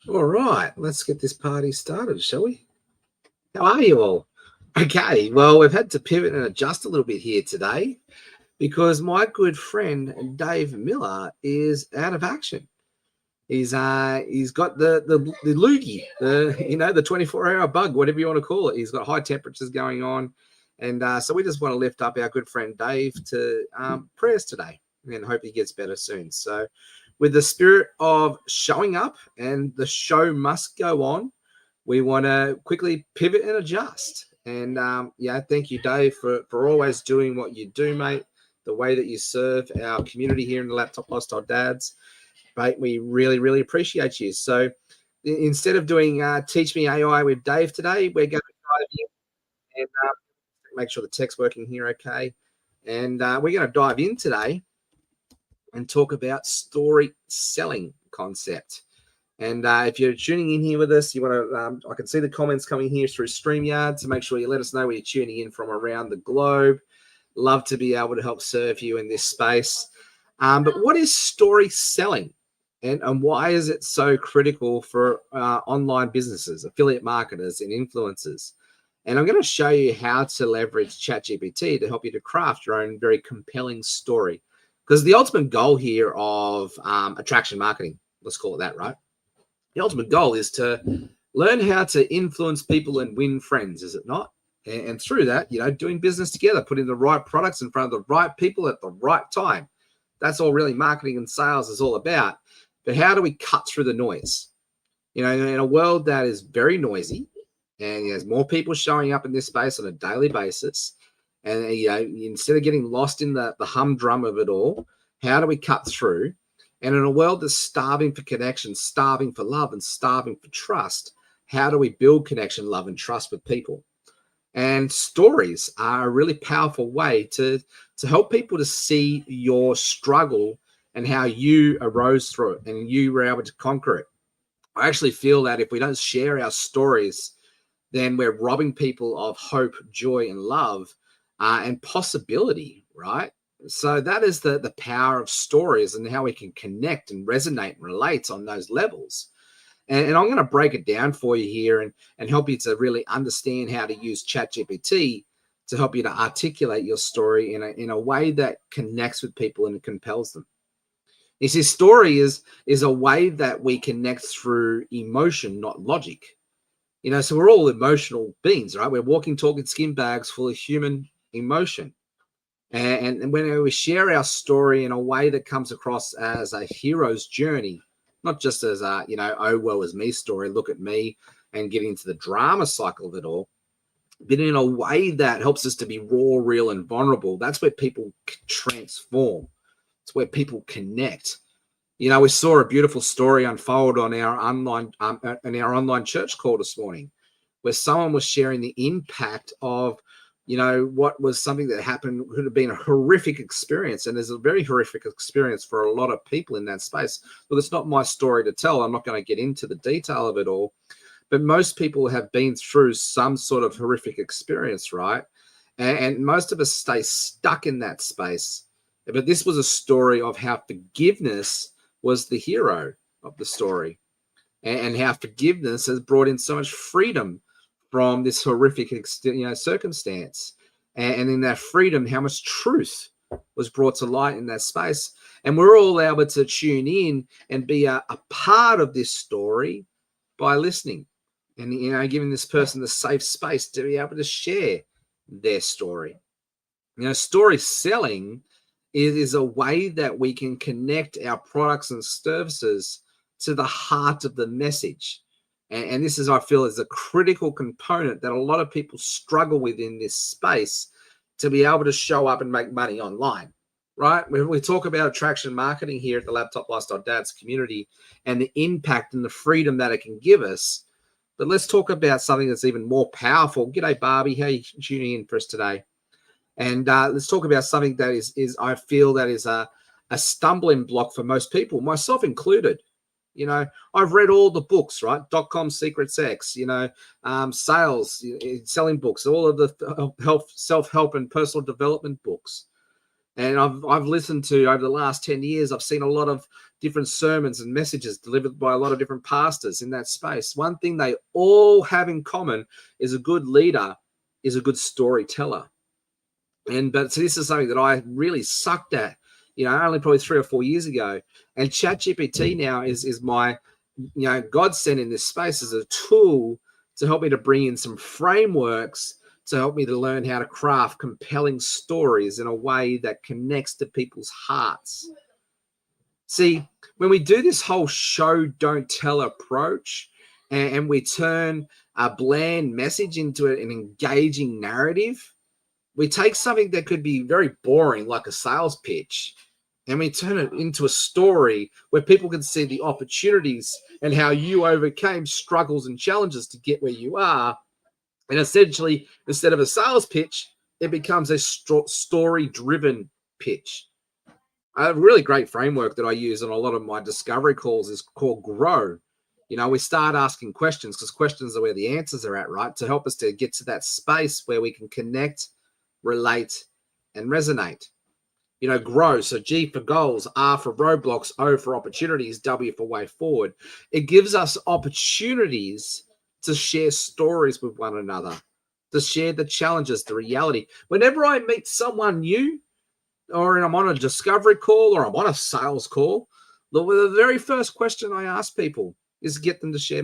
All right, let's get this party started, shall we? How are you all? Okay, well, we've had to pivot and adjust a little bit here today because my good friend Dave Miller is out of action. He's got the loogie, the 24-hour bug, whatever you want to call it. He's got high temperatures going on, and so we just want to lift up our good friend Dave to prayers today, and hope he gets better soon. So, with the spirit of showing up and the show must go on, we want to quickly pivot and adjust. And thank you, Dave, for always doing what you do, mate. The way that you serve our community here in the Laptop Lifestyle Dads. Mate, we really, really appreciate you. So instead of doing Teach Me AI with Dave today, we're going to dive in and make sure the tech's working here okay. And we're going to dive in today and talk about story selling concept. And if you're tuning in here with us, you want to, I can see the comments coming here through StreamYard, so make sure you let us know where you're tuning in from around the globe. Love to be able to help serve you in this space. But what is story selling? And why is it so critical for online businesses, affiliate marketers, and influencers? And I'm going to show you how to leverage ChatGPT to help you to craft your own very compelling story. Because the ultimate goal here of attraction marketing Let's call it that, right? The ultimate goal is to learn how to influence people and win friends, is it not? And through that, doing business together, putting the right products in front of the right people at the right time. That's all really marketing and sales is all about. But how do we cut through the noise? In a world that is very noisy, and there's more people showing up in this space on a daily basis, and instead of getting lost in the humdrum of it all, how do we cut through? And in a world that's starving for connection, starving for love, and starving for trust, how do we build connection, love, and trust with people? And stories are a really powerful way to help people to see your struggle and how you arose through it and you were able to conquer it. I actually feel that if we don't share our stories, then we're robbing people of hope, joy, and love and possibility, right? So that is the power of stories and how we can connect and resonate and relate on those levels. And I'm going to break it down for you here and help you to really understand how to use ChatGPT to help you to articulate your story in a way that connects with people and compels them. You see, story is a way that we connect through emotion, not logic. So we're all emotional beings, right? We're walking, talking skin bags full of human emotion. And when we share our story in a way that comes across as a hero's journey, not just as a, oh, woe is me story, look at me, and get into the drama cycle of it all, but in a way that helps us to be raw, real, and vulnerable. That's where people transform. It's where people connect. We saw a beautiful story unfold on our online church call this morning, where someone was sharing the impact of, what was something that happened, could have been a horrific experience. And there's a very horrific experience for a lot of people in that space. Well, it's not my story to tell. I'm not going to get into the detail of it all. But most people have been through some sort of horrific experience, right? And most of us stay stuck in that space. But this was a story of how forgiveness was the hero of the story, and how forgiveness has brought in so much freedom from this horrific circumstance, and in that freedom, how much truth was brought to light in that space. And we're all able to tune in and be a part of this story by listening and giving this person the safe space to be able to share their story. Story selling is a way that we can connect our products and services to the heart of the message. And this is, I feel, is a critical component that a lot of people struggle with in this space to be able to show up and make money online, right? When we talk about attraction marketing here at the Laptop Lifestyle Dads community and the impact and the freedom that it can give us. But let's talk about something that's even more powerful. G'day, Barbie. How are you tuning in for us today? And let's talk about something that is I feel that is a stumbling block for most people, myself included. I've read all the books, right? .com Secrets X, sales, selling books, all of the self-help and personal development books. And I've listened to, over the last 10 years, I've seen a lot of different sermons and messages delivered by a lot of different pastors in that space. One thing they all have in common is a good leader is a good storyteller. But this is something that I really sucked at, only probably 3 or 4 years ago. And ChatGPT now is my, godsend in this space as a tool to help me to bring in some frameworks to help me to learn how to craft compelling stories in a way that connects to people's hearts. See, when we do this whole show, don't tell approach, and we turn a bland message into an engaging narrative, we take something that could be very boring, like a sales pitch, and we turn it into a story where people can see the opportunities and how you overcame struggles and challenges to get where you are. And essentially, instead of a sales pitch, it becomes a story-driven pitch. A really great framework that I use on a lot of my discovery calls is called Grow. We start asking questions because questions are where the answers are at, right? To help us to get to that space where we can connect, relate, and resonate. Grow. So G for goals, R for roadblocks, O for opportunities, W for way forward. It gives us opportunities to share stories with one another, to share the challenges, the reality. Whenever I meet someone new, or I'm on a discovery call, or I'm on a sales call, The very first question I ask people is to get them to share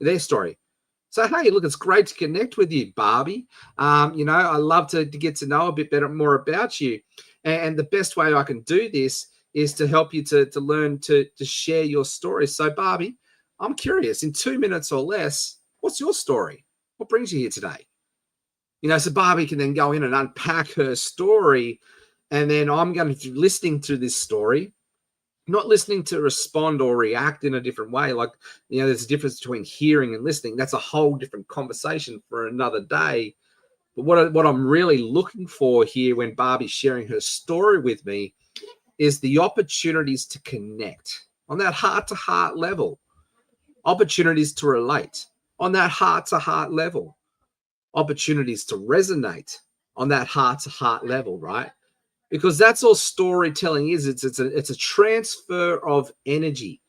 their story. So, hey, look, it's great to connect with you, Barbie. I love to get to know a bit more about you. And the best way I can do this is to help you to learn to share your story. So, Barbie, I'm curious, in 2 minutes or less, what's your story? What brings you here today? So Barbie can then go in and unpack her story. And then I'm going to be listening to this story, not listening to respond or react in a different way. Like, there's a difference between hearing and listening. That's a whole different conversation for another day. But what I'm really looking for here when Barbie's sharing her story with me is the opportunities to connect on that heart-to-heart level, opportunities to relate on that heart-to-heart level, opportunities to resonate on that heart-to-heart level, right? Because that's all storytelling is. It's a transfer of energy.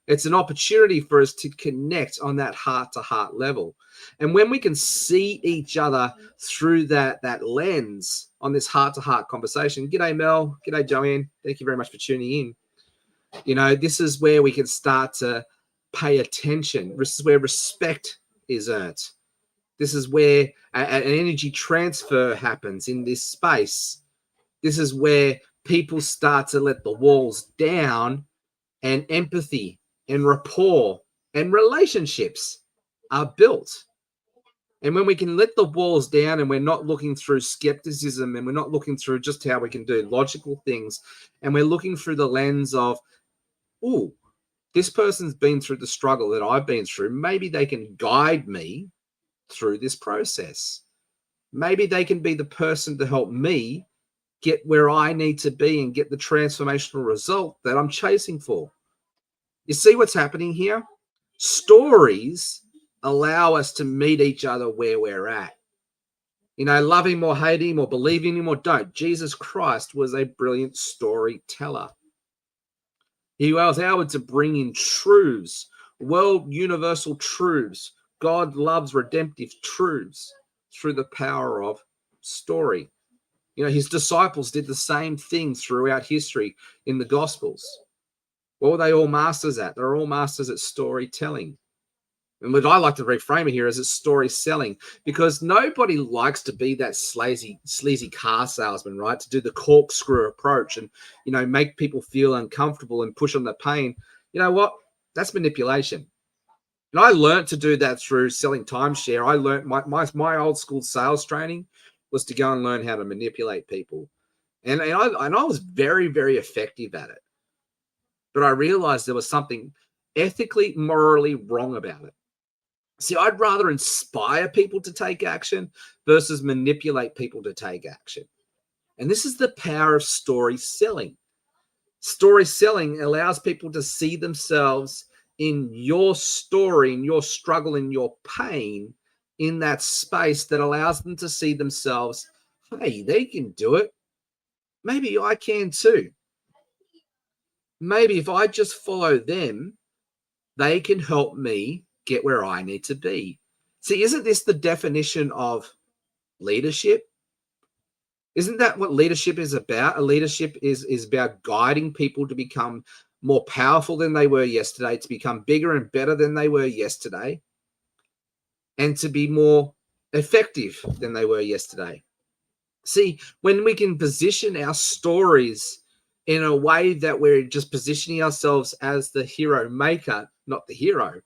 It's an opportunity for us to connect on that heart-to-heart level. And when we can see each other through that lens on this heart-to-heart conversation, g'day, Mel. G'day, Joanne. Thank you very much for tuning in. This is where we can start to pay attention. This is where respect is earned. This is where an energy transfer happens in this space. This is where people start to let the walls down, and empathy and rapport and relationships are built. And when we can let the walls down and we're not looking through skepticism and we're not looking through just how we can do logical things, and we're looking through the lens of, oh, this person's been through the struggle that I've been through. Maybe they can guide me through this process. Maybe they can be the person to help me get where I need to be and get the transformational result that I'm chasing for. You see what's happening here? Stories allow us to meet each other where we're at. Love him or hate him or believe in him or don't. Jesus Christ was a brilliant storyteller. He was able to bring in truths, world universal truths. God loves redemptive truths through the power of story. His disciples did the same thing throughout history in the Gospels. What were they all masters at? They're all masters at storytelling. And what I like to reframe it here is it's story selling, because nobody likes to be that sleazy car salesman, right? To do the corkscrew approach and, make people feel uncomfortable and push on the pain. You know what? That's manipulation. And I learned to do that through selling timeshare. I learned my old school sales training was to go and learn how to manipulate people. And I was very, very effective at it. But I realized there was something ethically, morally wrong about it. See, I'd rather inspire people to take action versus manipulate people to take action. And this is the power of story selling. Story selling allows people to see themselves in your story, in your struggle, in your pain, in that space that allows them to see themselves, hey, they can do it. Maybe I can too. Maybe if I just follow them, they can help me get where I need to be. See, isn't this the definition of leadership? Isn't that what leadership is about? Leadership is about guiding people to become more powerful than they were yesterday, to become bigger and better than they were yesterday, and to be more effective than they were yesterday. See, when we can position our stories in a way that we're just positioning ourselves as the hero maker, not the hero,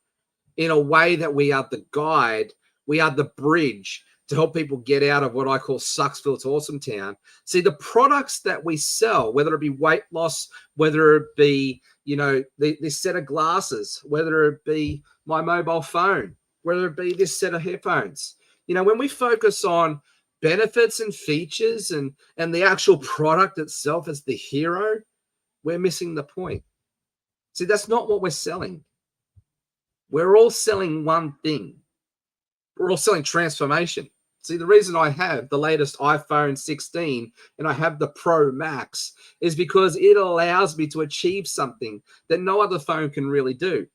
in a way that we are the guide, we are the bridge to help people get out of what I call Sucksville to Awesome Town. See, the products that we sell, whether it be weight loss, whether it be, this set of glasses, whether it be my mobile phone, whether it be this set of headphones, when we focus on benefits and features and the actual product itself as the hero, we're missing the point. See, that's not what we're selling. We're all selling one thing. We're all selling transformation. See, the reason I have the latest iPhone 16 and I have the Pro Max is because it allows me to achieve something that no other phone can really do.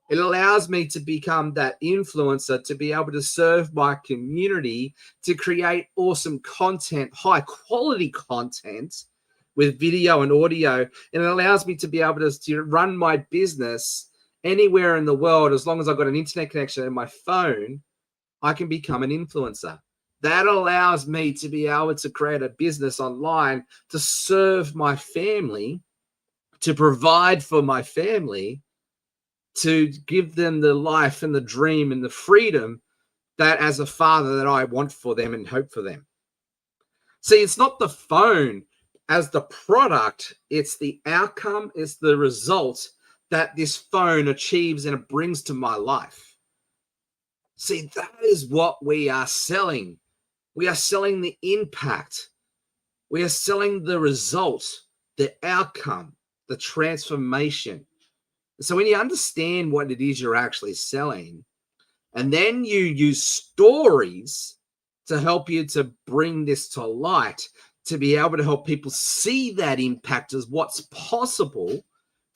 It allows me to become that influencer, to be able to serve my community, to create awesome content, high quality content with video and audio, and it allows me to be able to run my business anywhere in the world. As long as I've got an internet connection and my phone, I can become an influencer. That allows me to be able to create a business online to serve my family, to provide for my family, to give them the life and the dream and the freedom that as a father that I want for them and hope for them. See, it's not the phone as the product, it's the outcome, it's the result that this phone achieves and it brings to my life. See, that is what we are selling. We are selling the impact. We are selling the result, the outcome, the transformation. So when you understand what it is you're actually selling, and then you use stories to help you to bring this to light, to be able to help people see that impact as what's possible,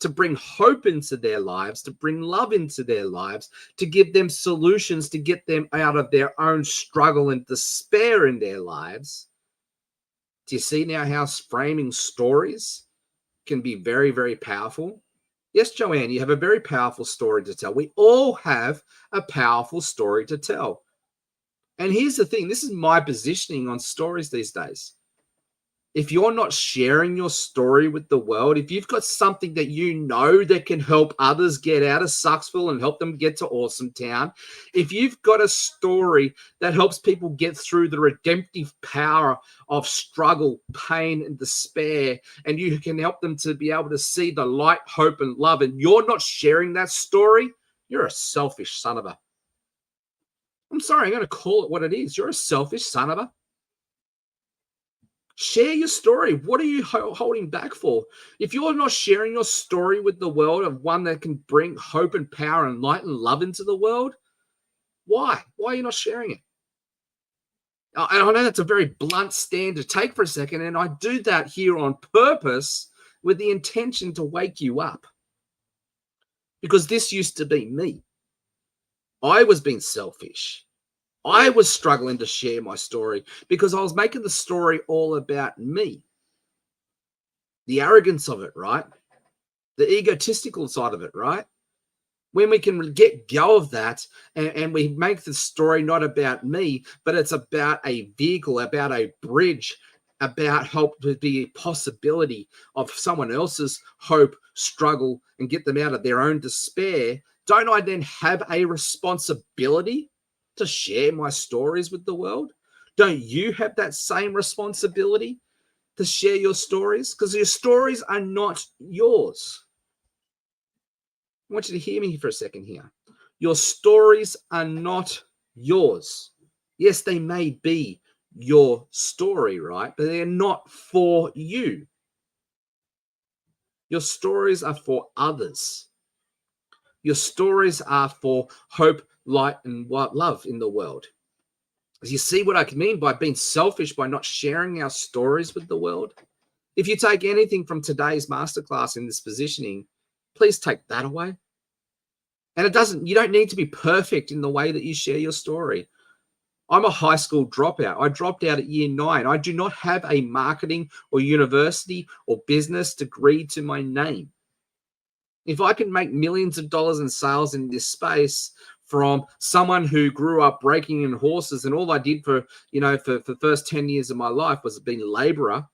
to bring hope into their lives, to bring love into their lives, to give them solutions to get them out of their own struggle and despair in their lives. Do you see now how framing stories can be very, very powerful? Yes, Joanne, you have a very powerful story to tell. We all have a powerful story to tell. And here's the thing, this is my positioning on stories these days. If you're not sharing your story with the world, if you've got something that you know that can help others get out of Sucksville and help them get to Awesome Town, if you've got a story that helps people get through the redemptive power of struggle, pain, and despair, and you can help them to be able to see the light, hope, and love, and you're not sharing that story, you're a selfish son of a. I'm sorry, I'm going to call it what it is. You're a selfish son of a. Share your story. What are you holding back for? If you're not sharing your story with the world of one that can bring hope and power and light and love into the world, why? Why are you not sharing it? And I know that's a very blunt stand to take for a second, and I do that here on purpose with the intention to wake you up. Because this used to be me. I was being selfish. I was struggling to share my story because I was making the story all about me. The arrogance of it, right? The egotistical side of it, right? When we can get go of that and we make the story not about me, but it's about a vehicle, about a bridge, about help to be a possibility of someone else's hope, struggle, and get them out of their own despair, don't I then have a responsibility to share my stories with the world? Don't you have that same responsibility to share your stories? Because your stories are not yours. I want you to hear me for a second here. Your stories are not yours. Yes, they may be your story, right? But they're not for you. Your stories are for others. Your stories are for hope, light, and love in the world. Do you see what I mean by being selfish, by not sharing our stories with the world? If you take anything from today's masterclass in this positioning, please take that away. And you don't need to be perfect in the way that you share your story. I'm a high school dropout. I dropped out at year 9. I do not have a marketing or university or business degree to my name. If I can make millions of dollars in sales in this space from someone who grew up breaking in horses, and all I did for the first 10 years of my life was being a laborer,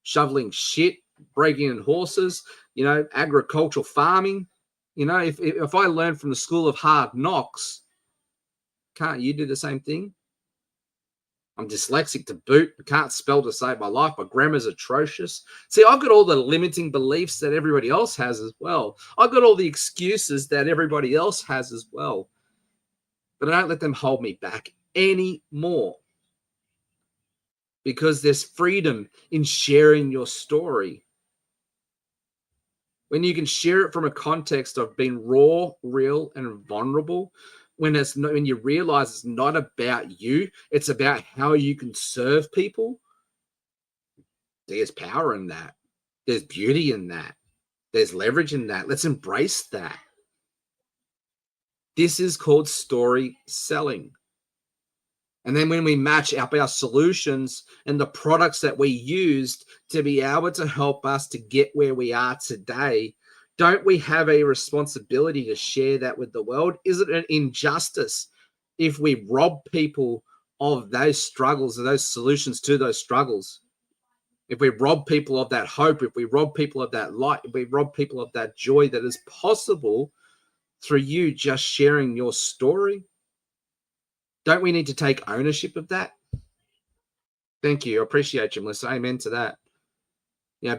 shoveling shit, breaking in horses, agricultural farming. If I learned from the school of hard knocks, can't you do the same thing? I'm dyslexic to boot. I can't spell to save my life. My grammar's atrocious. See, I've got all the limiting beliefs that everybody else has as well. I've got all the excuses that everybody else has as well. But I don't let them hold me back anymore. Because there's freedom in sharing your story. When you can share it from a context of being raw, real, and vulnerable, when you realize it's not about you, it's about how you can serve people, there's power in that. There's beauty in that. There's leverage in that. Let's embrace that. This is called story selling. And then when we match up our solutions and the products that we used to be able to help us to get where we are today, don't we have a responsibility to share that with the world? Is it an injustice if we rob people of those struggles and those solutions to those struggles? If we rob people of that hope, if we rob people of that light, if we rob people of that joy that is possible through you just sharing your story, don't we need to take ownership of that? Thank you. I appreciate you, Melissa. Amen to that.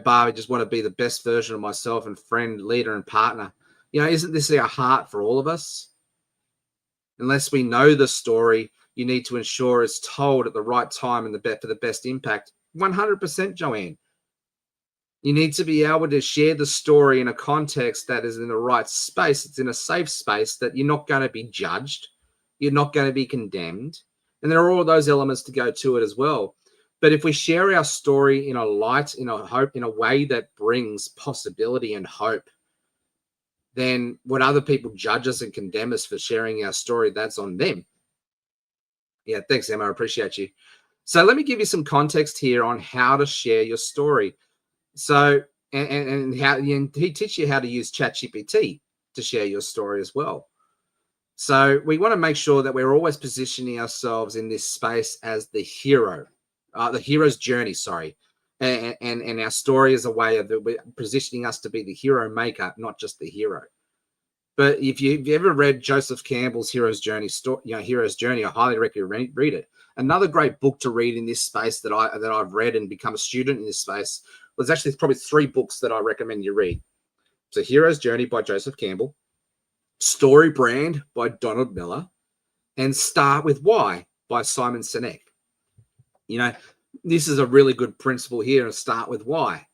Barbie, just want to be the best version of myself and friend, leader, and partner. Isn't this our heart for all of us? Unless we know the story, you need to ensure it's told at the right time and for the best impact. 100%, Joanne. You need to be able to share the story in a context that is in the right space. It's in a safe space that you're not going to be judged. You're not going to be condemned. And there are all those elements to go to it as well. But if we share our story in a light, in a hope, in a way that brings possibility and hope, then when other people judge us and condemn us for sharing our story, that's on them. Yeah, thanks, Emma. I appreciate you. So let me give you some context here on how to share your story. So, and how he teaches you how to use ChatGPT to share your story as well. So we want to make sure that we're always positioning ourselves in this space as the hero, the hero's journey, sorry. And our story is a way of positioning us to be the hero maker, not just the hero. But if you've ever read Joseph Campbell's Hero's Journey, Hero's Journey, I highly recommend read it. Another great book to read in this space that I've read and become a student in this space was actually probably 3 books that I recommend you read. So Hero's Journey by Joseph Campbell, Story Brand by Donald Miller, and Start With Why by Simon Sinek. This is a really good principle here, and start with why.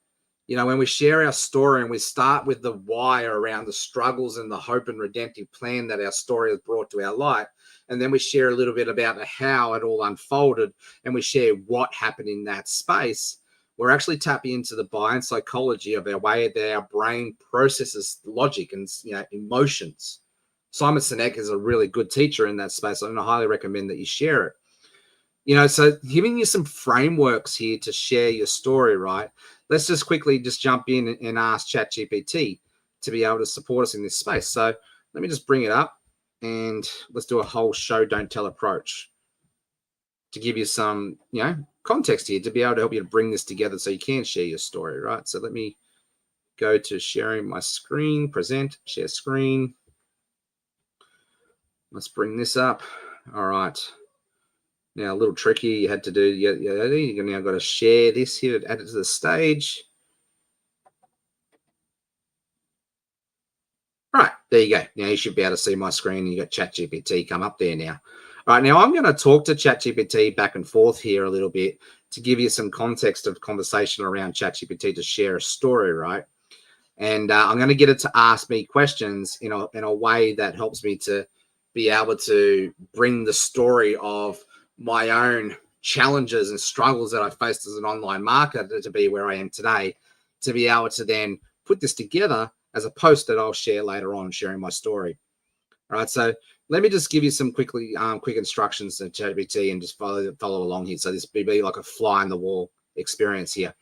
When we share our story and we start with the why around the struggles and the hope and redemptive plan that our story has brought to our light, and then we share a little bit about the how it all unfolded, and we share what happened in that space, we're actually tapping into the bias psychology of our way that our brain processes logic and emotions. Simon Sinek is a really good teacher in that space, and I highly recommend that you share it. So giving you some frameworks here to share your story, right? Let's just quickly jump in and ask ChatGPT to be able to support us in this space. So let me just bring it up and let's do a whole show, don't tell approach to give you some, context here to be able to help you to bring this together so you can share your story, right? So let me go to sharing my screen, present, share screen. Let's bring this up. All right. Now, a little tricky you had to do. You've now got to share this here, add it to the stage. Right, there you go. Now you should be able to see my screen. You got ChatGPT come up there now. All right, now I'm going to talk to ChatGPT back and forth here a little bit to give you some context of conversation around ChatGPT to share a story, right? And I'm going to get it to ask me questions in a way that helps me to be able to bring the story of my own challenges and struggles that I faced as an online marketer to be where I am today, to be able to then put this together as a post that I'll share later on, sharing my story. All right, so let me just give you some quick instructions to ChatGPT and just follow along here. So this will be like a fly on the wall experience here.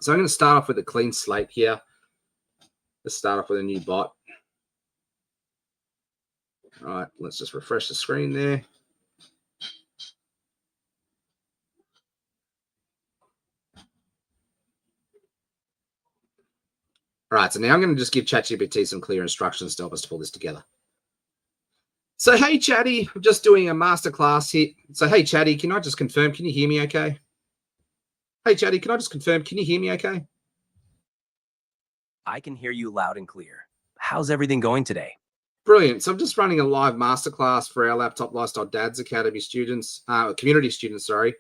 So I'm going to start off with a clean slate here. Let's start off with a new bot. All right, let's just refresh the screen there. All right, so now I'm going to just give ChatGPT some clear instructions to help us pull this together. So, hey, Chatty, I'm just doing a masterclass here. So, hey, Chatty, can I just confirm? Can you hear me okay? Hey, Chatty, can I just confirm? Can you hear me okay? I can hear you loud and clear. How's everything going today? Brilliant. So I'm just running a live masterclass for our Laptop Lifestyle Dads Academy students, community students, sorry.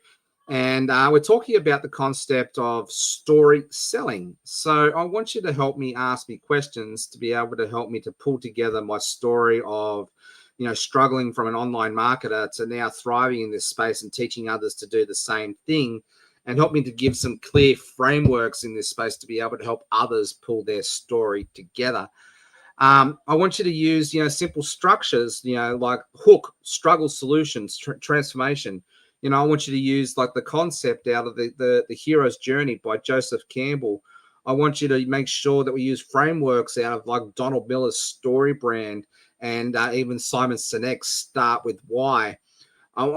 And we're talking about the concept of story selling. So I want you to help me ask me questions to be able to help me to pull together my story of, struggling from an online marketer to now thriving in this space and teaching others to do the same thing, and help me to give some clear frameworks in this space to be able to help others pull their story together. I want you to use, simple structures, like hook, struggle, solutions, transformation. I want you to use like the concept out of the hero's journey by Joseph Campbell. I want you to make sure that we use frameworks out of like Donald Miller's story brand and even Simon Sinek's start with why.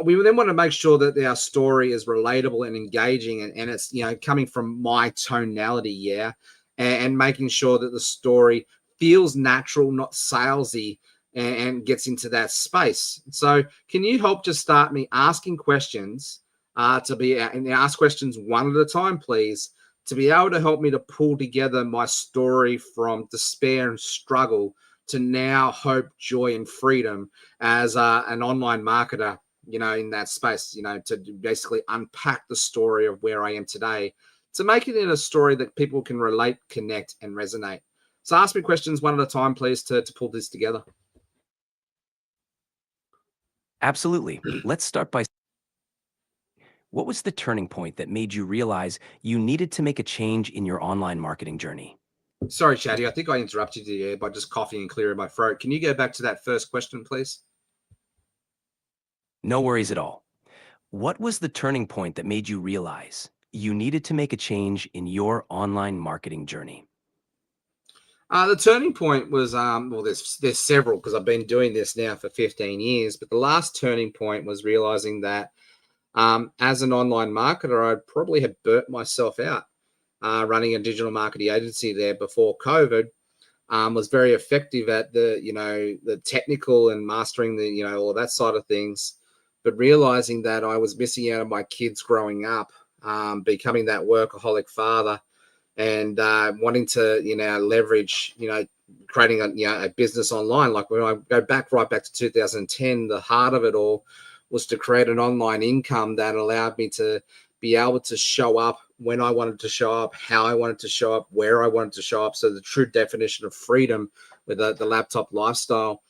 We then want to make sure that our story is relatable and engaging, and it's coming from my tonality, and making sure that the story feels natural, not salesy, and gets into that space. So, can you help just start me asking questions and ask questions one at a time, please, to be able to help me to pull together my story from despair and struggle to now hope, joy, and freedom as an online marketer, in that space, to basically unpack the story of where I am today, to make it in a story that people can relate, connect, and resonate. So ask me questions one at a time, please, to pull this together. Absolutely. Let's start by what was the turning point that made you realize you needed to make a change in your online marketing journey? Sorry, Chatty, I think I interrupted you there by just coughing and clearing my throat. Can you go back to that first question, please? No worries at all. What was the turning point that made you realize you needed to make a change in your online marketing journey? The turning point was well, there's several because I've been doing this now for 15 years, but the last turning point was realizing that as an online marketer, I probably had burnt myself out running a digital marketing agency there before COVID. Was very effective at the technical and mastering all that side of things, but realizing that I was missing out on my kids growing up, becoming that workaholic father, and wanting to leverage creating a business online. Like when I go right back to 2010, the heart of it all was to create an online income that allowed me to be able to show up when I wanted to show up, how I wanted to show up, where I wanted to show up. So the true definition of freedom with the laptop lifestyle.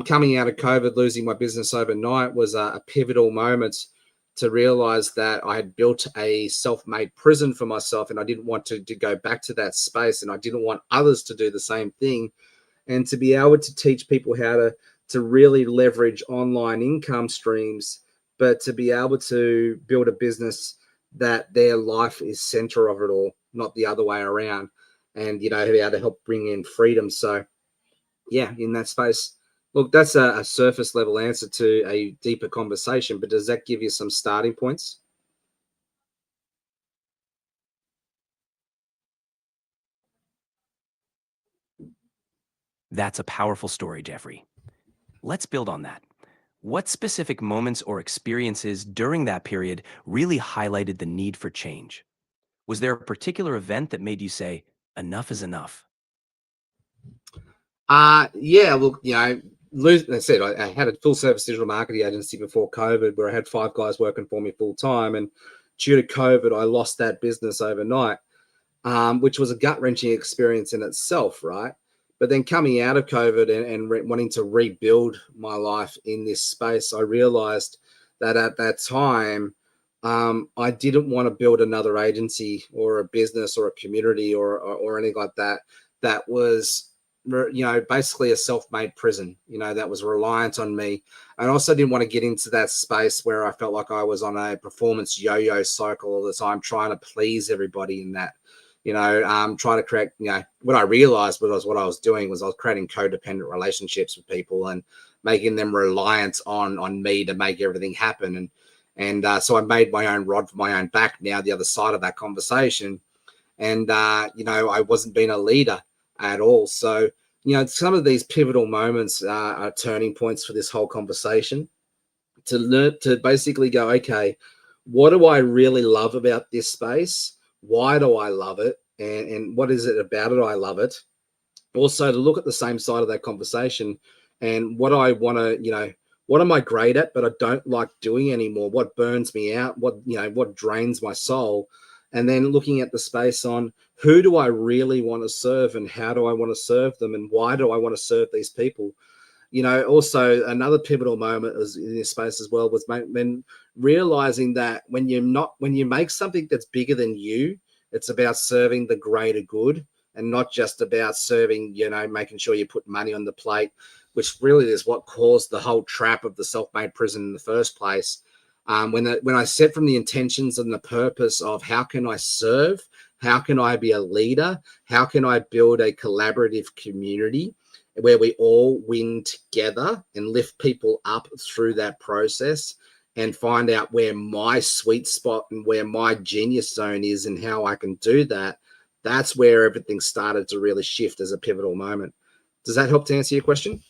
Coming out of COVID, losing my business overnight was a pivotal moment to realize that I had built a self-made prison for myself, and I didn't want to go back to that space, and I didn't want others to do the same thing. And to be able to teach people how to really leverage online income streams, but to be able to build a business that their life is center of it all, not the other way around, and be able to help bring in freedom. So yeah, in that space. Look, that's a surface level answer to a deeper conversation, but does that give you some starting points? That's a powerful story, Jeffrey. Let's build on that. What specific moments or experiences during that period really highlighted the need for change? Was there a particular event that made you say, enough is enough? Yeah, look, like I said, I had a full service digital marketing agency before COVID where I had 5 guys working for me full time. And due to COVID, I lost that business overnight, which was a gut wrenching experience in itself, right? But then coming out of COVID and wanting to rebuild my life in this space, I realized that at that time, I didn't want to build another agency or a business or a community or anything like that. That was, basically a self-made prison, that was reliant on me. I also didn't want to get into that space where I felt like I was on a performance yo-yo cycle all the time, trying to please everybody in that, trying to create, what I realized was what I was doing was I was creating codependent relationships with people and making them reliant on me to make everything happen. And so I made my own rod for my own back now, the other side of that conversation. And, I wasn't being a leader at all. So, some of these pivotal moments are turning points for this whole conversation to learn to basically go, okay, what do I really love about this space? Why do I love it? And what is it about it? I love it. Also to look at the same side of that conversation and what I want to, what am I great at, but I don't like doing anymore? What burns me out? What drains my soul? And then looking at the space on who do I really want to serve and how do I want to serve them and why do I want to serve these people? Also another pivotal moment is in this space as well was when realizing that when you make something that's bigger than you, it's about serving the greater good. and not just about serving, making sure you put money on the plate, which really is what caused the whole trap of the self-made prison in the first place. When I set from the intentions and the purpose of how can I serve, how can I be a leader, how can I build a collaborative community where we all win together and lift people up through that process, and find out where my sweet spot and where my genius zone is and how I can do that, that's where everything started to really shift as a pivotal moment. Does that help to answer your question?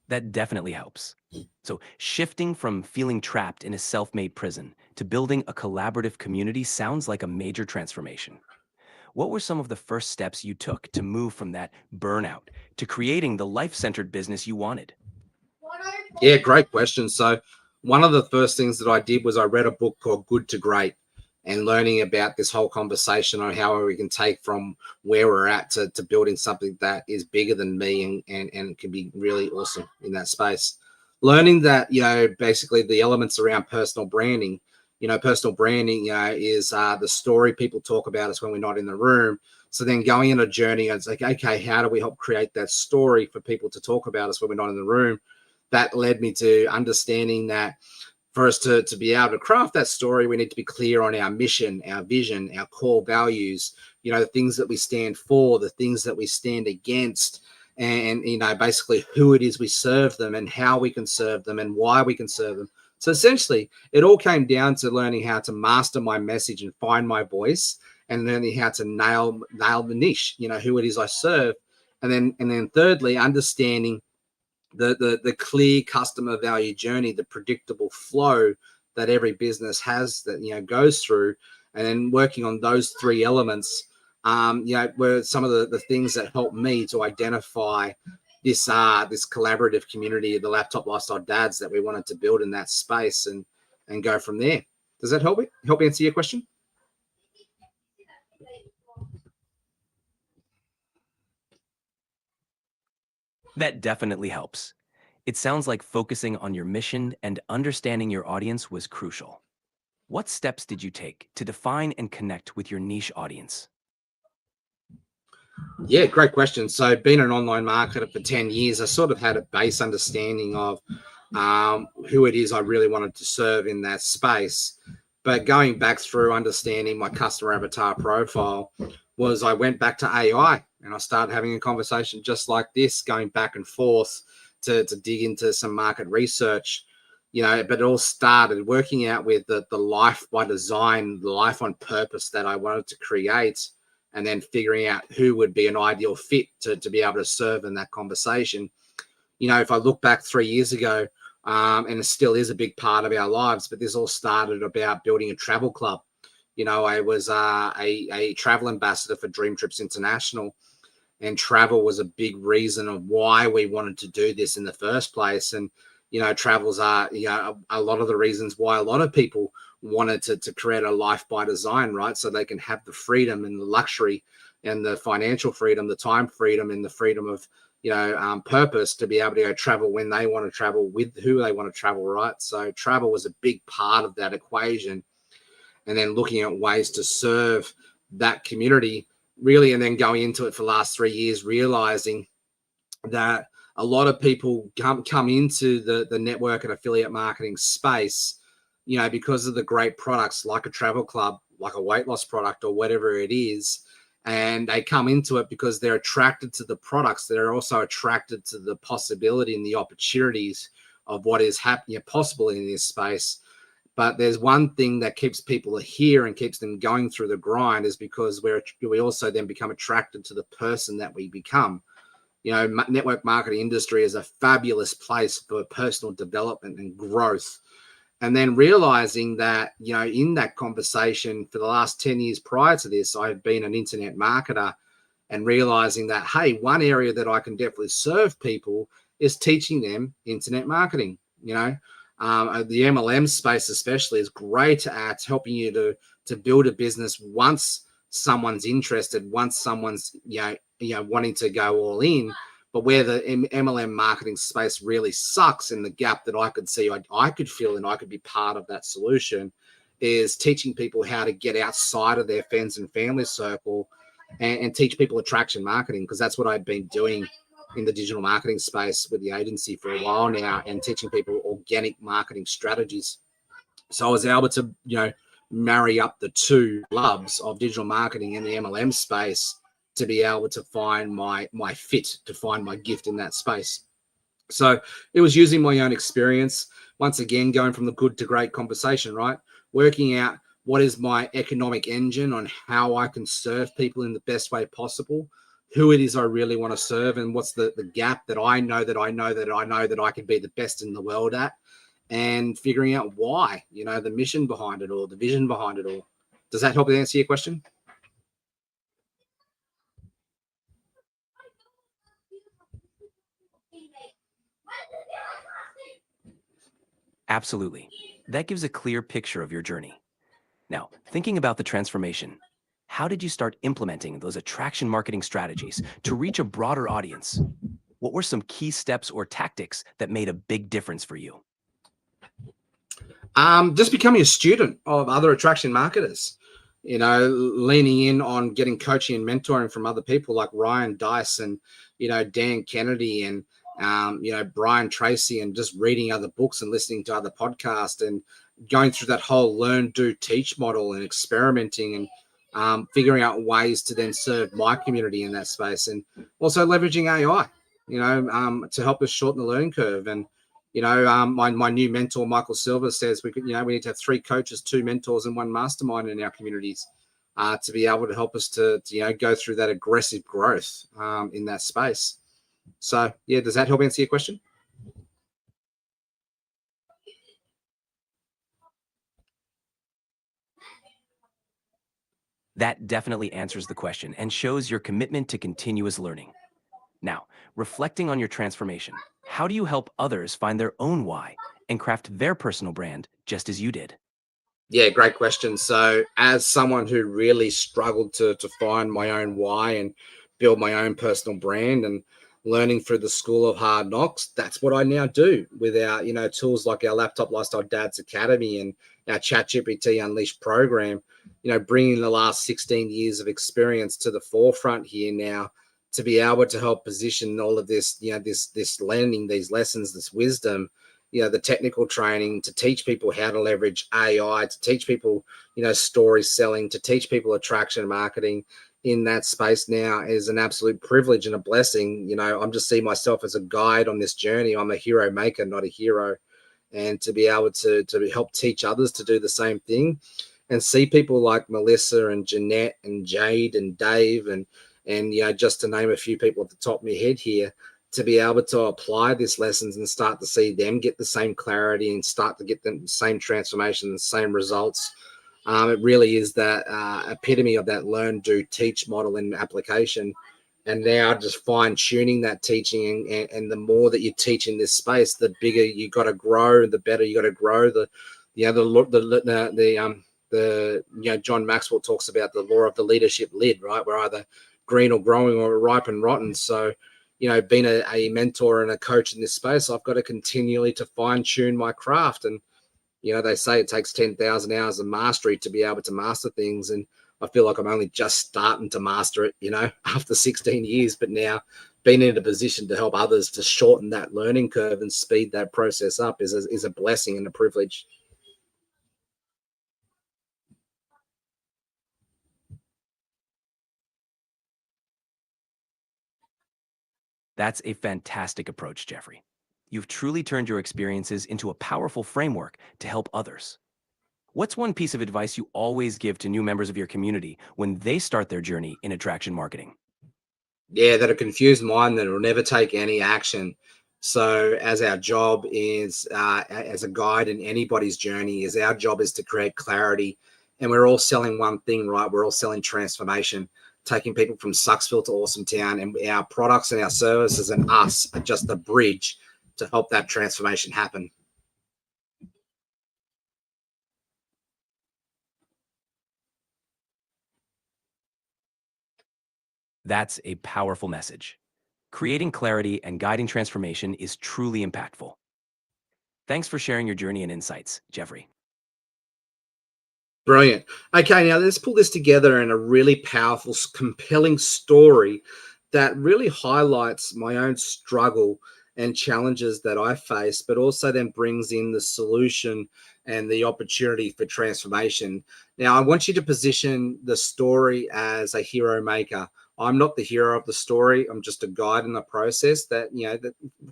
That definitely helps. So, shifting from feeling trapped in a self made prison to building a collaborative community sounds like a major transformation. What were some of the first steps you took to move from that burnout to creating the life centered business you wanted? Yeah, great question. So, one of the first things that I did was I read a book called Good to Great, and learning about this whole conversation on how we can take from where we're at to building something that is bigger than me, and can be really awesome in that space. Learning that, basically the elements around personal branding. Personal branding, is the story people talk about us when we're not in the room. So then going on a journey, it's like, okay, how do we help create that story for people to talk about us when we're not in the room? That led me to understanding that for us to be able to craft that story, we need to be clear on our mission, our vision, our core values, the things that we stand for, the things that we stand against, and basically who it is we serve them and how we can serve them and why we can serve them. So essentially, it all came down to learning how to master my message and find my voice, and learning how to nail the niche, who it is I serve. And then thirdly, understanding the clear customer value journey, the predictable flow that every business has, that goes through, and then working on those three elements, were some of the things that helped me to identify this collaborative community of the laptop lifestyle dads that we wanted to build in that space, and go from there. Does that help answer your question? That definitely helps. It sounds like focusing on your mission and understanding your audience was crucial. What steps did you take to define and connect with your niche audience? Yeah, great question. So, being an online marketer for 10 years, I sort of had a base understanding of who it is I really wanted to serve in that space. But going back through understanding my customer avatar profile, was I went back to AI, and I started having a conversation just like this, going back and forth to dig into some market research. But it all started working out with the life by design, the life on purpose that I wanted to create, and then figuring out who would be an ideal fit to be able to serve in that conversation. If I look back 3 years ago, and it still is a big part of our lives, but this all started about building a travel club. I was a travel ambassador for Dream Trips International, and travel was a big reason of why we wanted to do this in the first place. And travels are a lot of the reasons why a lot of people wanted to create a life by design, right? So they can have the freedom and the luxury and the financial freedom, the time freedom, and the freedom of purpose to be able to go travel when they want to travel, with who they want to travel, right? So travel was a big part of that equation. And then looking at ways to serve that community, really, and then going into it for the last 3 years, realizing that a lot of people come into the network and affiliate marketing space, because of the great products like a travel club, like a weight loss product, or whatever it is. And they come into it because they're attracted to the products. They're also attracted to the possibility and the opportunities of what is happening, possible in this space. But there's one thing that keeps people here and keeps them going through the grind, is because we also then become attracted to the person that we become. Network marketing industry is a fabulous place for personal development and growth. And then realizing that, in that conversation for the last 10 years prior to this, I've been an internet marketer, and realizing that, hey, one area that I can definitely serve people is teaching them internet marketing. The MLM space especially is great at helping you to build a business once someone's interested, once someone's wanting to go all in. But where the MLM marketing space really sucks, and the gap that I could see, I could feel, and I could be part of that solution, is teaching people how to get outside of their friends and family circle, and teach people attraction marketing, because that's what I've been doing in the digital marketing space with the agency for a while now, and teaching people organic marketing strategies. So I was able to, marry up the two loves of digital marketing and the MLM space to be able to find my fit, to find my gift in that space. So it was using my own experience, once again, going from the good to great conversation, right? Working out what is my economic engine on how I can serve people in the best way possible, who it is I really want to serve, and what's the gap that I know that I can be the best in the world at, and figuring out why, the mission behind it all, the vision behind it all. Does that help answer your question? Absolutely. That gives a clear picture of your journey. Now, thinking about the transformation, how did you start implementing those attraction marketing strategies to reach a broader audience? What were some key steps or tactics that made a big difference for you? Just becoming a student of other attraction marketers, leaning in on getting coaching and mentoring from other people like Ryan Dice and, Dan Kennedy and, Brian Tracy, and just reading other books and listening to other podcasts, and going through that whole learn, do, teach model, and experimenting, and figuring out ways to then serve my community in that space, and also leveraging AI, to help us shorten the learning curve. And my new mentor, Michael Silver, says we need to have 3 coaches, 2 mentors, and 1 mastermind in our communities, to be able to help us to go through that aggressive growth in that space. So, yeah, does that help answer your question? That definitely answers the question and shows your commitment to continuous learning. Now, reflecting on your transformation, how do you help others find their own why and craft their personal brand just as you did? Yeah, great question. So, as someone who really struggled to find my own why and build my own personal brand, and learning through the school of hard knocks, that's what I now do with our, tools like our Laptop Lifestyle Dads Academy and our ChatGPT Unleashed program, bringing the last 16 years of experience to the forefront here now, to be able to help position all of this, this learning, these lessons, this wisdom, the technical training, to teach people how to leverage AI, to teach people, story selling, to teach people attraction marketing in that space now is an absolute privilege and a blessing. I'm just seeing myself as a guide on this journey. I'm a hero maker, not a hero. And to be able to help teach others to do the same thing, and see people like Melissa and Jeanette and Jade and Dave and just to name a few people at the top of my head here, to be able to apply these lessons and start to see them get the same clarity and start to get the same transformation, the same results. It really is that epitome of that learn, do, teach model in application. And now just fine tuning that teaching, and the more that you teach in this space, the bigger you got to grow, the better you got to grow. John Maxwell talks about the law of the leadership lid, right? We're either green or growing, or ripe and rotten. So, being a mentor and a coach in this space, I've got to continually to fine tune my craft. And, they say it takes 10,000 hours of mastery to be able to master things. And I feel like I'm only just starting to master it, after 16 years, but now being in a position to help others to shorten that learning curve and speed that process up is a blessing and a privilege. That's a fantastic approach, Jeffrey. You've truly turned your experiences into a powerful framework to help others. What's one piece of advice you always give to new members of your community when they start their journey in attraction marketing? Yeah, that a confused mind that will never take any action. So, as our job is, as a guide in anybody's journey, is our job is to create clarity. And we're all selling one thing, right? We're all selling transformation, taking people from Sucksville to Awesome Town. And our products and our services and us are just the bridge to help that transformation happen. That's a powerful message. Creating clarity and guiding transformation is truly impactful. Thanks for sharing your journey and insights, Jeffrey. Brilliant. Okay, now let's pull this together in a really powerful, compelling story that really highlights my own struggle and challenges that I face, but also then brings in the solution and the opportunity for transformation. Now, I want you to position the story as a hero maker. I'm not the hero of the story. I'm just a guide in the process that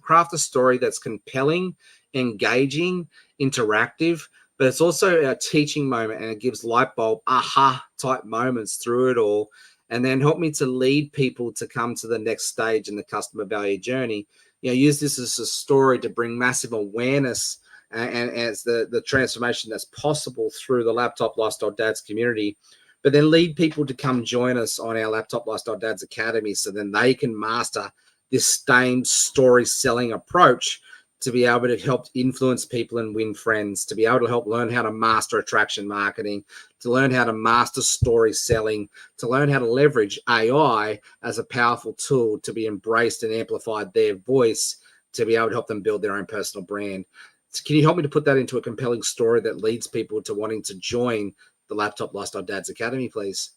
craft a story that's compelling, engaging, interactive, but it's also a teaching moment, and it gives light bulb aha type moments through it all, and then help me to lead people to come to the next stage in the customer value journey. Use this as a story to bring massive awareness and as the transformation that's possible through the Laptop Lifestyle Dads community, but then lead people to come join us on our Laptop Lifestyle Dads Academy, so then they can master this same story selling approach to be able to help influence people and win friends, to be able to help learn how to master attraction marketing, to learn how to master story selling, to learn how to leverage AI as a powerful tool to be embraced and amplified their voice, to be able to help them build their own personal brand. So can you help me to put that into a compelling story that leads people to wanting to join the Laptop Lifestyle Dads Academy, please?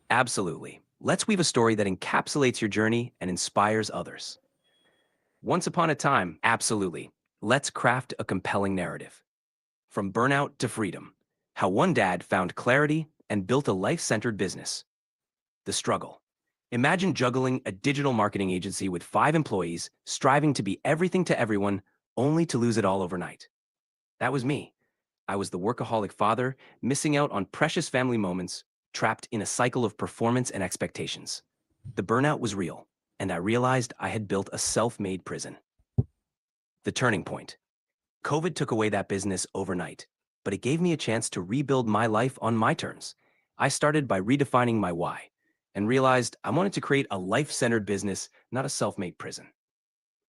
Absolutely. Let's weave a story that encapsulates your journey and inspires others. Once upon a time, absolutely. Let's craft a compelling narrative. From burnout to freedom, how one dad found clarity and built a life-centered business. The struggle. Imagine juggling a digital marketing agency with 5 employees, striving to be everything to everyone, only to lose it all overnight. That was me. I was the workaholic father, missing out on precious family moments, trapped in a cycle of performance and expectations. The burnout was real, and I realized I had built a self-made prison. The turning point. COVID took away that business overnight, but it gave me a chance to rebuild my life on my terms. I started by redefining my why and realized I wanted to create a life-centered business, not a self-made prison.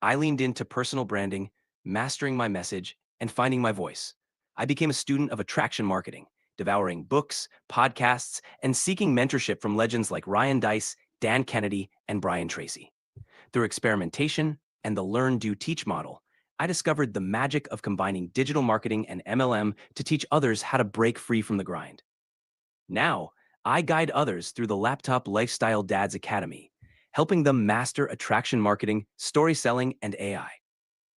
I leaned into personal branding, mastering my message, and finding my voice. I became a student of attraction marketing, devouring books, podcasts, and seeking mentorship from legends like Ryan Deiss, Dan Kennedy, and Brian Tracy. Through experimentation and the learn, do, teach model, I discovered the magic of combining digital marketing and MLM to teach others how to break free from the grind. Now, I guide others through the Laptop Lifestyle Dads Academy, helping them master attraction marketing, story selling, and AI.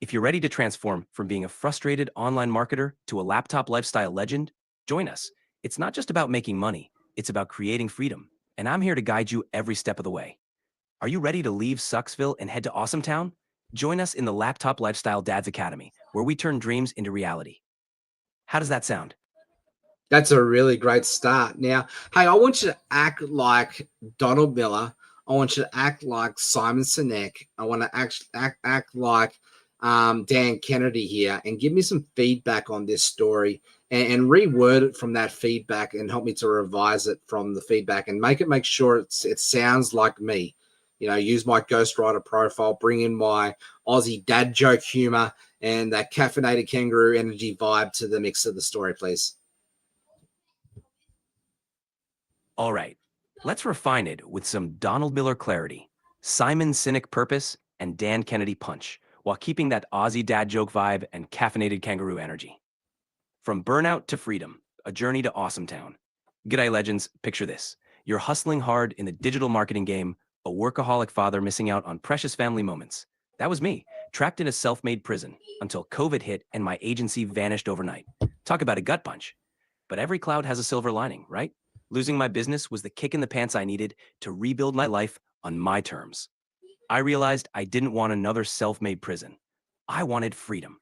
If you're ready to transform from being a frustrated online marketer to a laptop lifestyle legend, join us. It's not just about making money, it's about creating freedom, and I'm here to guide you every step of the way. Are you ready to leave Sucksville and head to Awesome Town? Join us in the Laptop Lifestyle Dads Academy, where we turn dreams into reality. How does that sound? That's a really great start. Now, hey, I want you to act like Donald Miller. I want you to act like Simon Sinek. I want to act like Dan Kennedy here, and give me some feedback on this story, and reword it from that feedback, and help me to revise it from the feedback, and make sure it sounds like me. Use my ghostwriter profile, bring in my Aussie dad joke humor and that caffeinated kangaroo energy vibe to the mix of the story, please. All right, let's refine it with some Donald Miller clarity, Simon Sinek purpose, and Dan Kennedy punch, while keeping that Aussie dad joke vibe and caffeinated kangaroo energy. From burnout to freedom, a journey to Awesome Town. G'day, legends. Picture this. You're hustling hard in the digital marketing game, a workaholic father missing out on precious family moments. That was me, trapped in a self-made prison until COVID hit and my agency vanished overnight. Talk about a gut punch. But every cloud has a silver lining, right? Losing my business was the kick in the pants I needed to rebuild my life on my terms. I realized I didn't want another self-made prison. I wanted freedom.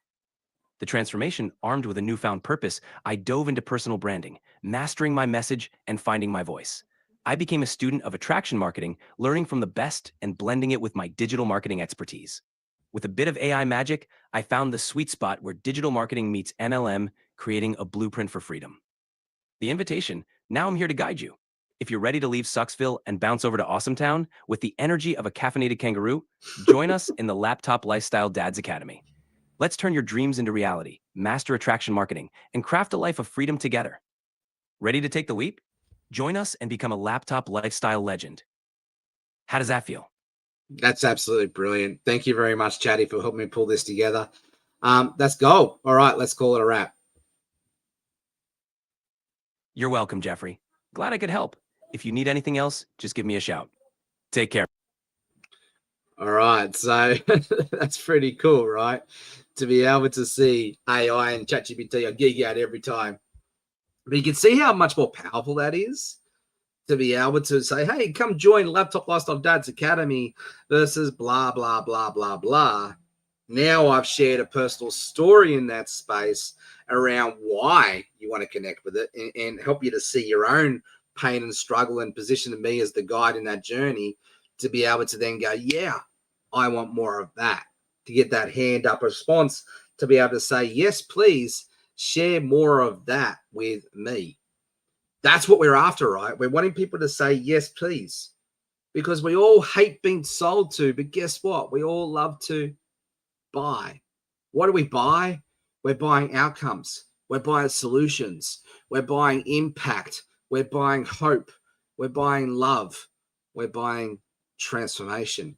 The transformation, armed with a newfound purpose, I dove into personal branding, mastering my message and finding my voice. I became a student of attraction marketing, learning from the best and blending it with my digital marketing expertise. With a bit of AI magic, I found the sweet spot where digital marketing meets MLM, creating a blueprint for freedom. The invitation, now I'm here to guide you. If you're ready to leave Sucksville and bounce over to Awesome Town with the energy of a caffeinated kangaroo, join us in the Laptop Lifestyle Dads Academy. Let's turn your dreams into reality, master attraction marketing, and craft a life of freedom together. Ready to take the leap? Join us and become a laptop lifestyle legend. How does that feel? That's absolutely brilliant. Thank you very much, Chatty, for helping me pull this together. That's gold. All right, let's call it a wrap. You're welcome, Jeffrey. Glad I could help. If you need anything else, just give me a shout. Take care. All right, so that's pretty cool, right? To be able to see AI and ChatGPT, I geek out every time. But you can see how much more powerful that is to be able to say, hey, come join Laptop Lifestyle Dad's Academy versus blah, blah, blah, blah, blah. Now I've shared a personal story in that space around why you want to connect with it and help you to see your own pain and struggle and position me as the guide in that journey to be able to then go, yeah, I want more of that, to get that hand up response, to be able to say, yes, please share more of that with me. That's what we're after, right? We're wanting people to say, yes, please, because we all hate being sold to. But guess what? We all love to buy. What do we buy? We're buying outcomes. We're buying solutions. We're buying impact. We're buying hope. We're buying love. We're buying transformation.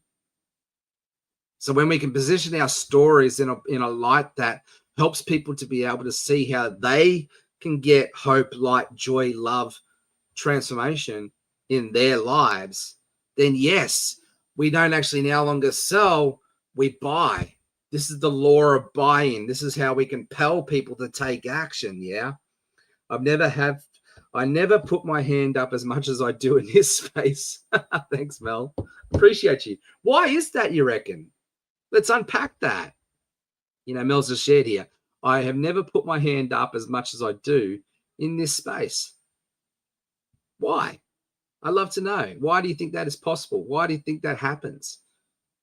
So when we can position our stories in a light that helps people to be able to see how they can get hope, light, joy, love, transformation in their lives, then yes, we don't actually no longer sell, we buy. This is the law of buying. This is how we compel people to take action. Yeah. I never put my hand up as much as I do in this space. Thanks, Mel. Appreciate you. Why is that, you reckon? Let's unpack that. Mel's just shared here. I have never put my hand up as much as I do in this space. Why? I'd love to know. Why do you think that is possible? Why do you think that happens?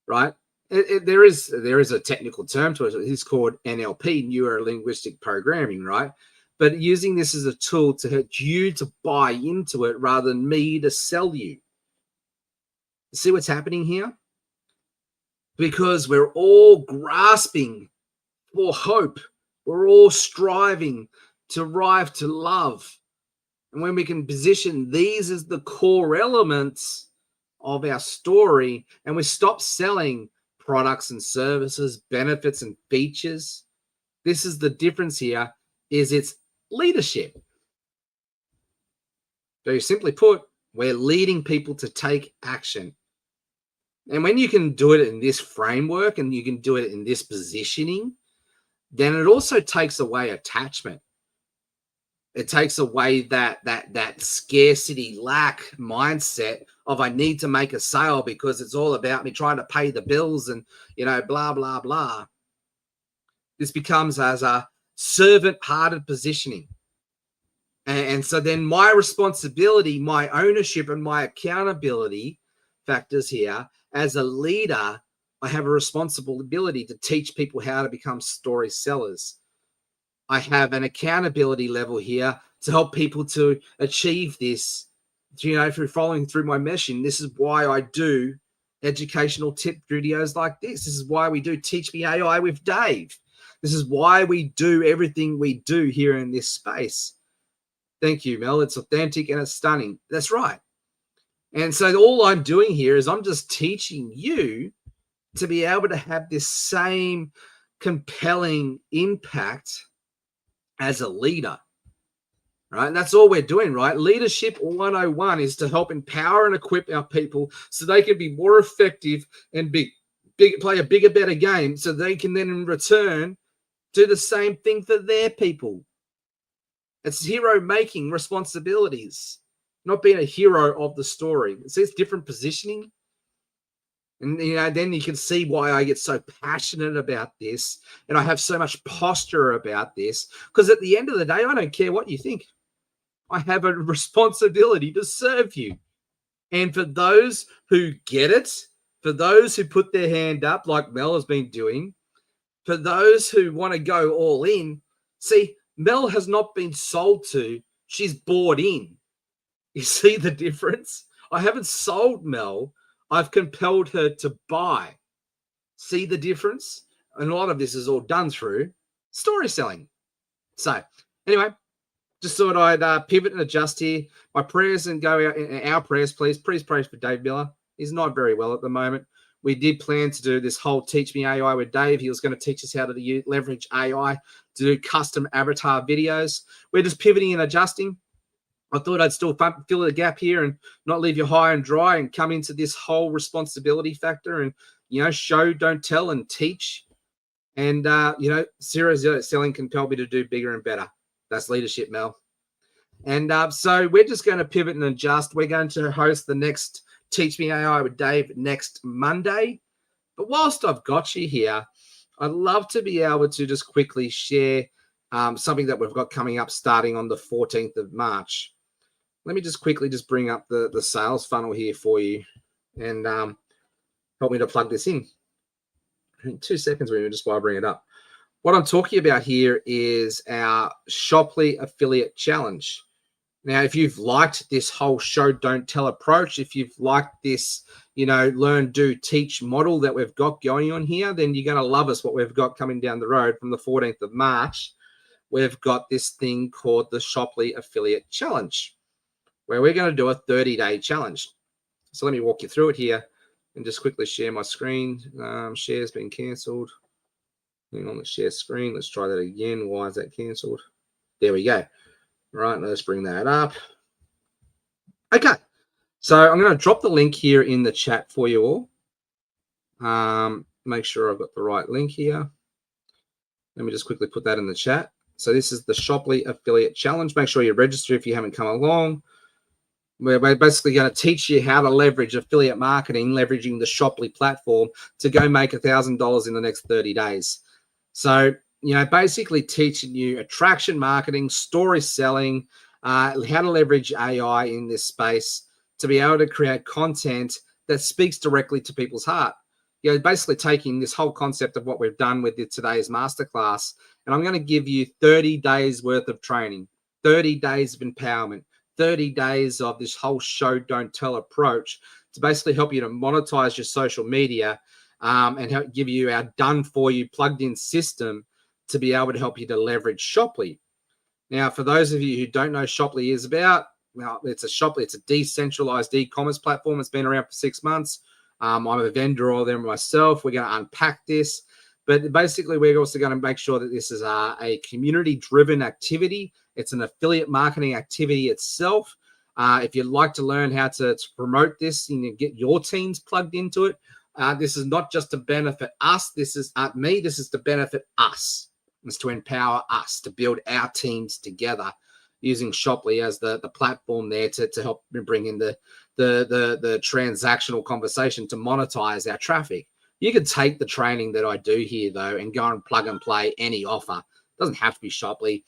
Right? There is a technical term to it. It's called NLP, neuro-linguistic programming, right? But using this as a tool to help you to buy into it rather than me to sell you. See what's happening here? Because we're all grasping for hope. We're all striving to arrive to love. And when we can position these as the core elements of our story, and we stop selling products and services, benefits and features, this is the difference here, is it's leadership. Very simply put, we're leading people to take action. And when you can do it in this framework and you can do it in this positioning, then it also takes away attachment. It takes away that scarcity lack mindset of I need to make a sale because it's all about me trying to pay the bills and, blah, blah, blah. This becomes as a servant-hearted positioning. And so then my responsibility, my ownership and my accountability factors here as a leader, I have a responsibility to teach people how to become story sellers. I have an accountability level here to help people to achieve this, through following through my mission. This is why I do educational tip videos like this. This is why we do Teach Me AI with Dave. This is why we do everything we do here in this space. Thank you, Mel. It's authentic and it's stunning. That's right. And so all I'm doing here is I'm just teaching you to be able to have this same compelling impact as a leader, right? And that's all we're doing, right? Leadership 101 is to help empower and equip our people so they can be more effective and play a bigger, better game so they can then in return do the same thing for their people. It's hero making responsibilities, not being a hero of the story. See, it's different positioning. And, then you can see why I get so passionate about this and I have so much posture about this, because at the end of the day, I don't care what you think. I have a responsibility to serve you. And for those who get it, for those who put their hand up like Mel has been doing, for those who want to go all in, see, Mel has not been sold to, she's bought in. You see the difference? I haven't sold Mel. I've compelled her to buy. See the difference? And a lot of this is all done through story selling. So anyway, just thought I'd pivot and adjust here. My prayers and go out in our prayers, please. Please pray for Dave Miller. He's not very well at the moment. We did plan to do this whole Teach Me AI with Dave. He was going to teach us how to leverage AI to do custom avatar videos. We're just pivoting and adjusting. I thought I'd still fill the gap here and not leave you high and dry and come into this whole responsibility factor and, show, don't tell, and teach. And, StorySelling can help me to do bigger and better. That's leadership, Mel. And so we're just going to pivot and adjust. We're going to host the next Teach Me AI with Dave next Monday. But whilst I've got you here, I'd love to be able to just quickly share something that we've got coming up starting on the 14th of March. Let me just quickly bring up the sales funnel here for you and help me to plug this in. In 2 seconds, just while I bring it up. What I'm talking about here is our Shoply Affiliate Challenge. Now, if you've liked this whole show, don't tell approach, if you've liked this, learn, do, teach model that we've got going on here, then you're going to love us, what we've got coming down the road from the 14th of March. We've got this thing called the Shoply Affiliate Challenge, where we're going to do a 30-day challenge. So let me walk you through it here and just quickly share my screen. Share's been cancelled. Hang on, let's share screen. Let's try that again. Why is that cancelled? There we go. Right, let's bring that up. Okay, so I'm going to drop the link here in the chat for you all. Make sure I've got the right link here. Let me just quickly put that in the chat. So this is the Shoply Affiliate Challenge. Make sure you register if you haven't come along. We're basically going to teach you how to leverage affiliate marketing, leveraging the Shoply platform to go make $1,000 in the next 30 days. So, basically teaching you attraction marketing, story selling, how to leverage AI in this space to be able to create content that speaks directly to people's heart. Basically taking this whole concept of what we've done with today's masterclass, and I'm going to give you 30 days worth of training, 30 days of empowerment, 30 days of this whole show, don't tell approach to basically help you to monetize your social media and help give you our done for you plugged in system to be able to help you to leverage Shoply. Now, for those of you who don't know Shoply is about, well, it's a decentralized e-commerce platform. It's been around for 6 months. I'm a vendor of them myself. We're going to unpack this. But basically, we're also going to make sure that this is a community-driven activity. It's an affiliate marketing activity itself. If you'd like to learn how to promote this and get your teams plugged into it, this is not just to benefit us. This is me. This is to benefit us. It's to empower us to build our teams together using Shoply as the platform there to help bring in the transactional conversation to monetize our traffic. You could take the training that I do here, though, and go and plug and play any offer. It doesn't have to be Shoply,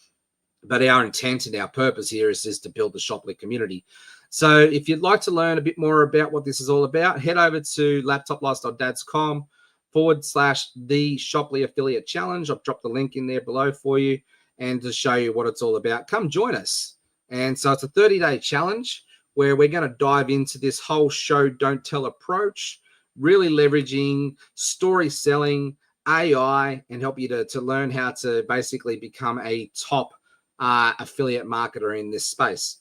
but our intent and our purpose here is to build the Shoply community. So if you'd like to learn a bit more about what this is all about, head over to laptoplife.dads.com/the Shoply Affiliate Challenge. I've dropped the link in there below for you and to show you what it's all about. Come join us. And so it's a 30-day challenge where we're going to dive into this whole show, don't tell approach, really leveraging story selling, AI, and help you to learn how to basically become a top affiliate marketer in this space.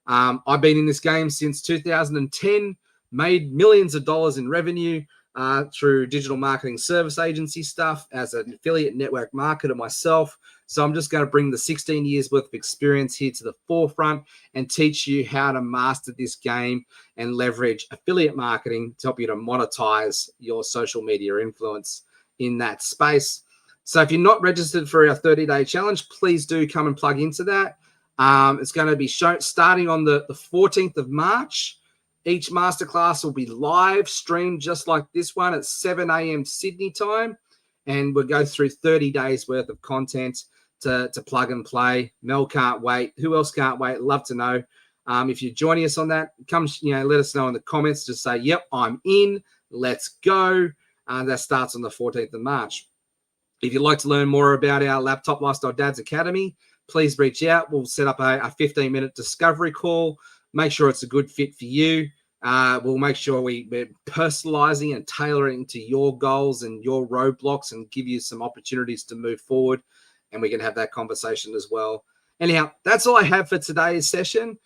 I've been in this game since 2010, made millions of dollars in revenue through digital marketing service agency stuff as an affiliate network marketer myself. So I'm just going to bring the 16 years worth of experience here to the forefront and teach you how to master this game and leverage affiliate marketing to help you to monetize your social media influence in that space. So if you're not registered for our 30-day challenge, please do come and plug into that. It's going to be starting on the 14th of March. Each masterclass will be live streamed just like this one at 7 a.m. Sydney time. And we'll go through 30 days worth of content to plug and play. Mel can't wait. Who else can't wait? Love to know. If you're joining us on that, come let us know in the comments. Just say, yep, I'm in. Let's go. That starts on the 14th of March. If you'd like to learn more about our Laptop Lifestyle Dads Academy, please reach out. We'll set up a 15-minute discovery call. Make sure it's a good fit for you. We'll make sure we're personalizing and tailoring to your goals and your roadblocks and give you some opportunities to move forward. And we can have that conversation as well. Anyhow, that's all I have for today's session.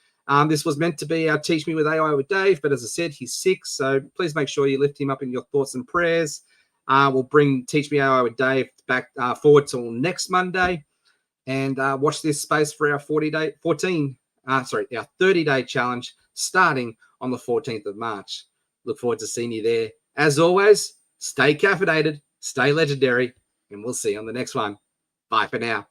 This was meant to be our Teach Me with AI with Dave, but as I said, he's sick. So please make sure you lift him up in your thoughts and prayers. We'll bring Teach Me AI with Dave back forward till next Monday. And watch this space for our 30-day challenge starting on the 14th of March. Look forward to seeing you there. As always, stay caffeinated, stay legendary, and we'll see you on the next one. Bye for now.